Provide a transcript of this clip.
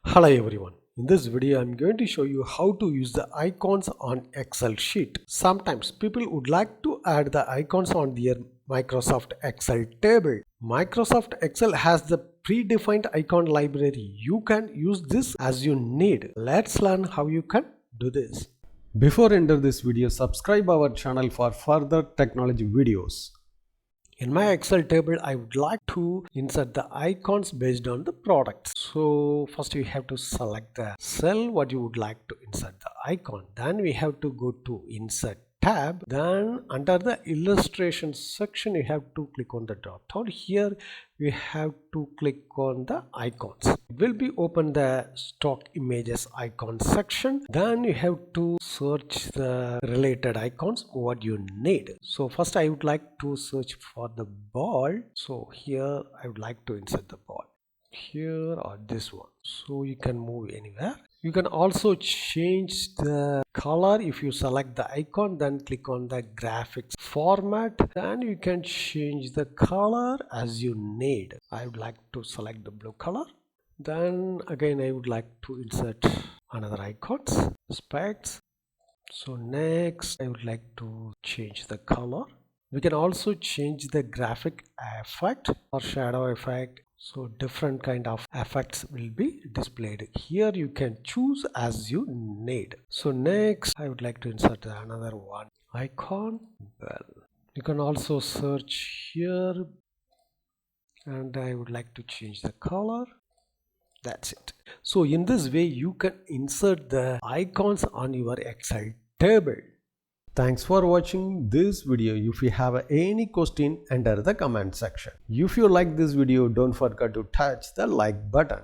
Hello everyone. In this video, I'm going to show you how to use the icons on Excel sheet. Sometimes people would like to add the icons on their Microsoft Excel table. Microsoft Excel has the predefined icon library. You can use this as you need. Let's learn how you can do this. Before enter this video, subscribe our channel for further technology videos. In my Excel table, I would like to insert the icons based on the products. So first we have to select the cell what you would like to insert the icon. Then we have to go to insert tab. Then under the illustration section, you have to click on the drop down. Here we have to click on the icons. It will be open the stock images icon section. Then you have to search the related icons what you need. So first I would like to search for the ball. So here I would like to insert the ball here or this one. So you can move anywhere. You can also change the color. If you select the icon, then click on the graphics format, then you can change the color as you need. I would like to select the blue color. Then again I would like to insert another icons specs. So next I would like to change the color. We can also change the graphic effect or shadow effect. So different kind of effects will be displayed. Here you can choose as you need. So next I would like to insert another one icon bell. You can also search here and I would like to change the color. That's it. So in this way you can insert the icons on your Excel table. Thanks for watching this video. If you have any question, enter the comment section. If you like this video, don't forget to touch the like button.